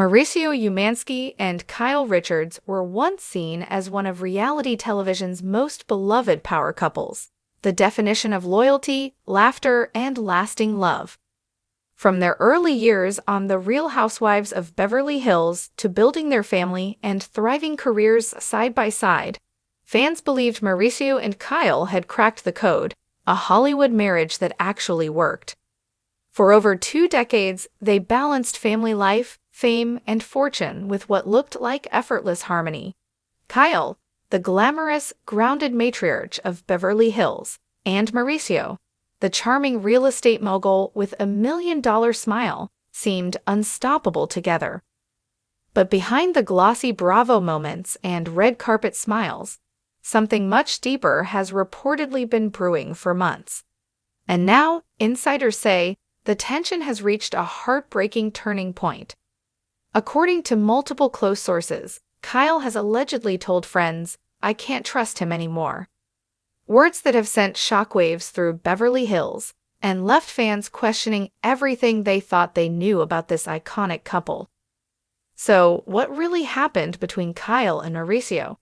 Mauricio Umansky and Kyle Richards were once seen as one of reality television's most beloved power couples, the definition of loyalty, laughter, and lasting love. From their early years on The Real Housewives of Beverly Hills to building their family and thriving careers side by side, fans believed Mauricio and Kyle had cracked the code, a Hollywood marriage that actually worked. For over 2 decades, they balanced family life, fame, and fortune with what looked like effortless harmony. Kyle, the glamorous, grounded matriarch of Beverly Hills, and Mauricio, the charming real estate mogul with a $1 million smile, seemed unstoppable together. But behind the glossy Bravo moments and red carpet smiles, something much deeper has reportedly been brewing for months. And now, insiders say, the tension has reached a heartbreaking turning point. According to multiple close sources, Kyle has allegedly told friends, "I can't trust him anymore." Words that have sent shockwaves through Beverly Hills and left fans questioning everything they thought they knew about this iconic couple. So, what really happened between Kyle and Mauricio?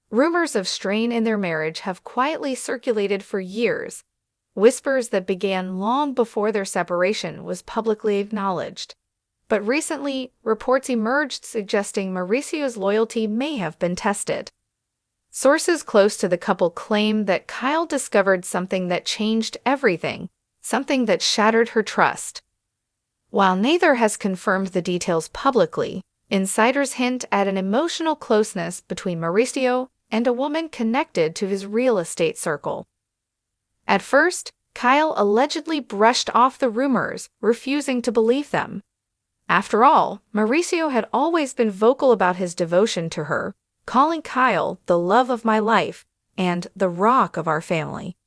Rumors of strain in their marriage have quietly circulated for years, whispers that began long before their separation was publicly acknowledged. But recently, reports emerged suggesting Mauricio's loyalty may have been tested. Sources close to the couple claim that Kyle discovered something that changed everything, something that shattered her trust. While neither has confirmed the details publicly, insiders hint at an emotional closeness between Mauricio and a woman connected to his real estate circle. At first, Kyle allegedly brushed off the rumors, refusing to believe them. After all, Mauricio had always been vocal about his devotion to her, calling Kyle the love of my life and the rock of our family.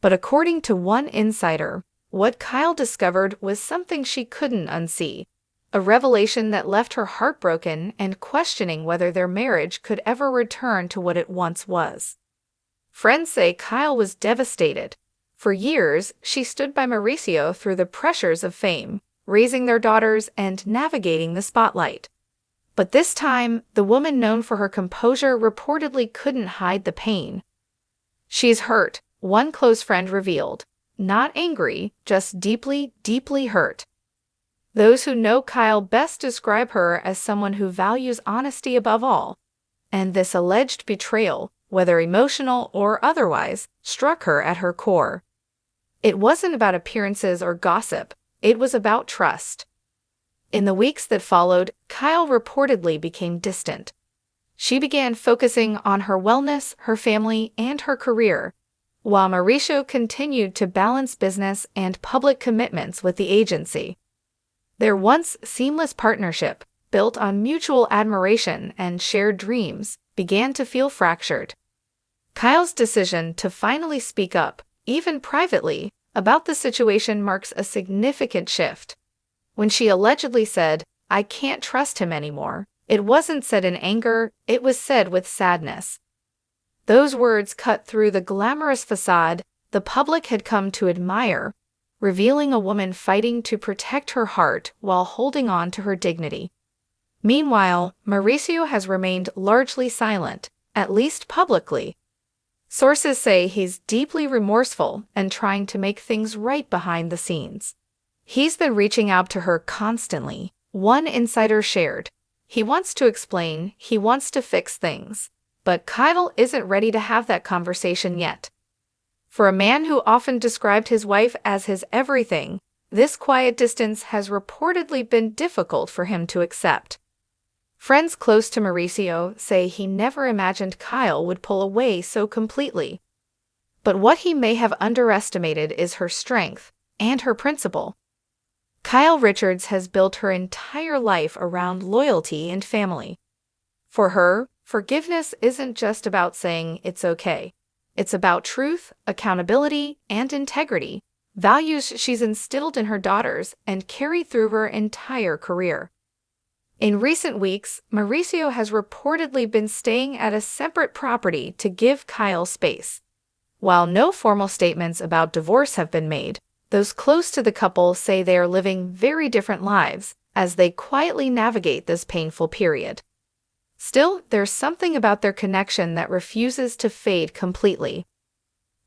But according to one insider, what Kyle discovered was something she couldn't unsee, a revelation that left her heartbroken and questioning whether their marriage could ever return to what it once was. Friends say Kyle was devastated. For years, she stood by Mauricio through the pressures of fame, raising their daughters and navigating the spotlight. But this time, the woman known for her composure reportedly couldn't hide the pain. "She's hurt," one close friend revealed. Not angry, just deeply, deeply hurt. Those who know Kyle best describe her as someone who values honesty above all, and this alleged betrayal, whether emotional or otherwise, struck her at her core. It wasn't about appearances or gossip. It was about trust. In the weeks that followed, Kyle reportedly became distant. She began focusing on her wellness, her family, and her career, while Mauricio continued to balance business and public commitments with the agency. Their once seamless partnership, built on mutual admiration and shared dreams, began to feel fractured. Kyle's decision to finally speak up, even privately, about the situation marks a significant shift. When she allegedly said, "I can't trust him anymore," it wasn't said in anger, it was said with sadness. Those words cut through the glamorous facade the public had come to admire, revealing a woman fighting to protect her heart while holding on to her dignity. Meanwhile, Mauricio has remained largely silent, at least publicly. Sources say he's deeply remorseful and trying to make things right behind the scenes. He's been reaching out to her constantly, one insider shared. He wants to explain, he wants to fix things. But Kyle isn't ready to have that conversation yet. For a man who often described his wife as his everything, this quiet distance has reportedly been difficult for him to accept. Friends close to Mauricio say he never imagined Kyle would pull away so completely. But what he may have underestimated is her strength and her principle. Kyle Richards has built her entire life around loyalty and family. For her, forgiveness isn't just about saying it's okay. It's about truth, accountability, and integrity, values she's instilled in her daughters and carried through her entire career. In recent weeks, Mauricio has reportedly been staying at a separate property to give Kyle space. While no formal statements about divorce have been made, those close to the couple say they are living very different lives, as they quietly navigate this painful period. Still, there's something about their connection that refuses to fade completely.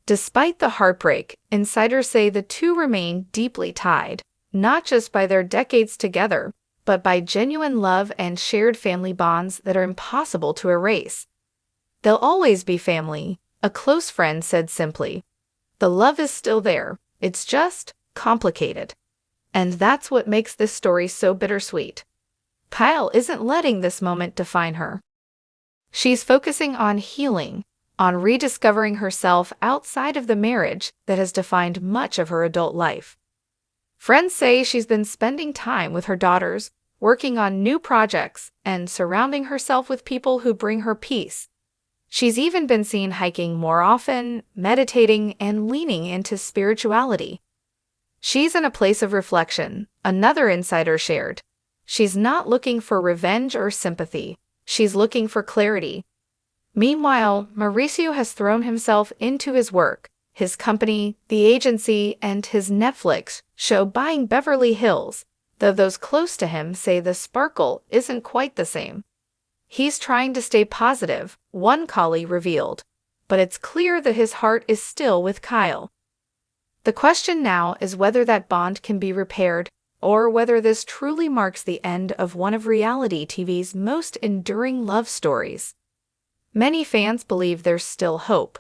Despite the heartbreak, insiders say the two remain deeply tied, not just by their decades together, but by genuine love and shared family bonds that are impossible to erase. "They'll always be family," a close friend said simply. "The love is still there, it's just complicated." And that's what makes this story so bittersweet. Kyle isn't letting this moment define her. She's focusing on healing, on rediscovering herself outside of the marriage that has defined much of her adult life. Friends say she's been spending time with her daughters, working on new projects, and surrounding herself with people who bring her peace. She's even been seen hiking more often, meditating, and leaning into spirituality. She's in a place of reflection, another insider shared. She's not looking for revenge or sympathy. She's looking for clarity. Meanwhile, Mauricio has thrown himself into his work, his company, the agency, and his Netflix show Buying Beverly Hills, though those close to him say the sparkle isn't quite the same. He's trying to stay positive, one colleague revealed, but it's clear that his heart is still with Kyle. The question now is whether that bond can be repaired, or whether this truly marks the end of one of reality TV's most enduring love stories. Many fans believe there's still hope,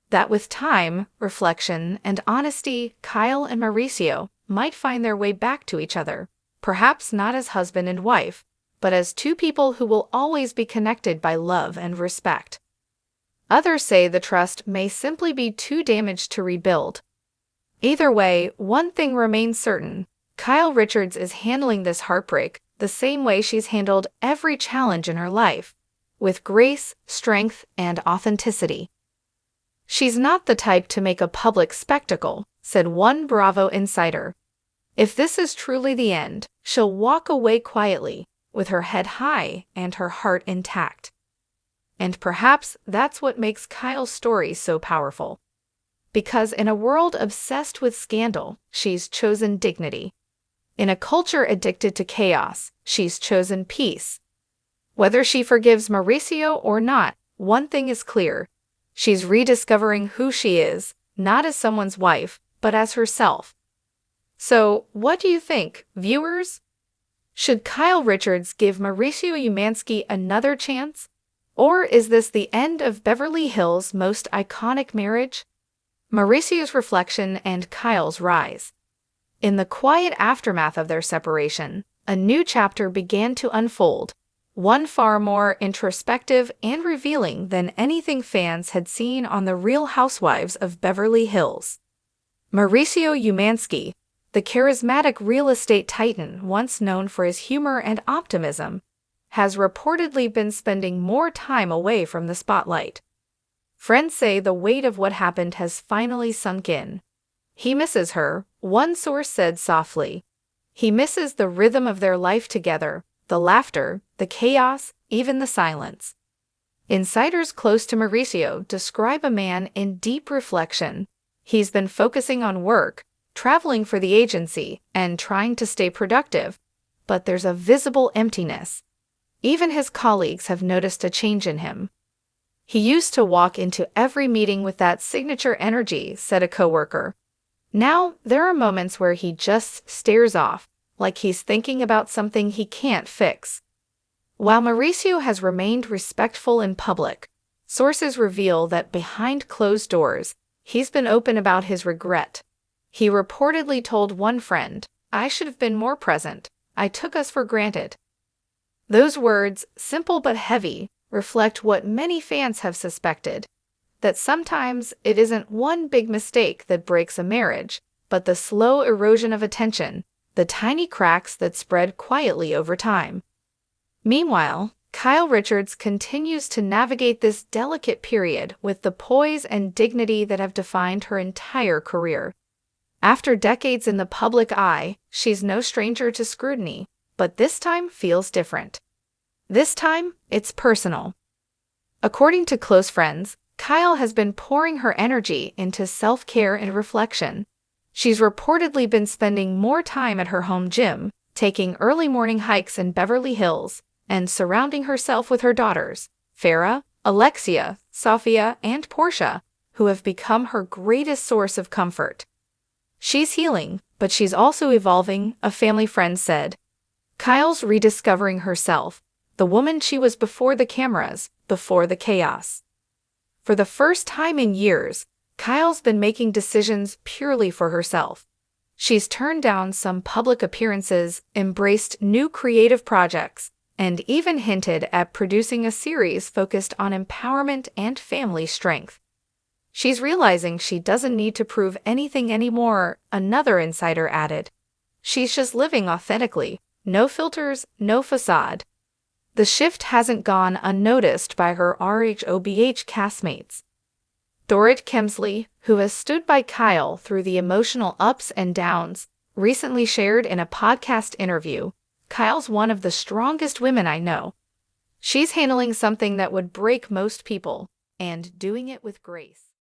that with time, reflection, and honesty, Kyle and Mauricio might find their way back to each other, perhaps not as husband and wife, but as two people who will always be connected by love and respect. Others say the trust may simply be too damaged to rebuild. Either way, one thing remains certain: Kyle Richards is handling this heartbreak the same way she's handled every challenge in her life, with grace, strength, and authenticity. "She's not the type to make a public spectacle," said one Bravo insider. "If this is truly the end, she'll walk away quietly, with her head high and her heart intact." And perhaps that's what makes Kyle's story so powerful. Because in a world obsessed with scandal, she's chosen dignity. In a culture addicted to chaos, she's chosen peace. Whether she forgives Mauricio or not, one thing is clear: she's rediscovering who she is, not as someone's wife, but as herself. So, what do you think, viewers? Should Kyle Richards give Mauricio Umansky another chance? Or is this the end of Beverly Hills' most iconic marriage? Mauricio's reflection and Kyle's rise. In the quiet aftermath of their separation, a new chapter began to unfold, one far more introspective and revealing than anything fans had seen on The Real Housewives of Beverly Hills. Mauricio Umansky, the charismatic real estate titan once known for his humor and optimism, has reportedly been spending more time away from the spotlight. Friends say the weight of what happened has finally sunk in. He misses her, one source said softly. He misses the rhythm of their life together, the laughter, the chaos, even the silence. Insiders close to Mauricio describe a man in deep reflection. He's been focusing on work, traveling for the agency, and trying to stay productive, but there's a visible emptiness. Even his colleagues have noticed a change in him. "He used to walk into every meeting with that signature energy," said a coworker. "Now, there are moments where he just stares off, like he's thinking about something he can't fix." While Mauricio has remained respectful in public, sources reveal that behind closed doors, he's been open about his regret. He reportedly told one friend, "I should have been more present. I took us for granted." Those words, simple but heavy, reflect what many fans have suspected: that sometimes it isn't one big mistake that breaks a marriage, but the slow erosion of attention, the tiny cracks that spread quietly over time. Meanwhile, Kyle Richards continues to navigate this delicate period with the poise and dignity that have defined her entire career. After decades in the public eye, she's no stranger to scrutiny, but this time feels different. This time, it's personal. According to close friends, Kyle has been pouring her energy into self-care and reflection. She's reportedly been spending more time at her home gym, taking early morning hikes in Beverly Hills, and surrounding herself with her daughters, Farah, Alexia, Sophia, and Portia, who have become her greatest source of comfort. She's healing, but she's also evolving, a family friend said. Kyle's rediscovering herself, the woman she was before the cameras, before the chaos. For the first time in years, Kyle's been making decisions purely for herself. She's turned down some public appearances, embraced new creative projects, and even hinted at producing a series focused on empowerment and family strength. She's realizing she doesn't need to prove anything anymore, another insider added. She's just living authentically, no filters, no facade. The shift hasn't gone unnoticed by her RHOBH castmates. Dorrit Kemsley, who has stood by Kyle through the emotional ups and downs, recently shared in a podcast interview, "Kyle's one of the strongest women I know. She's handling something that would break most people, and doing it with grace."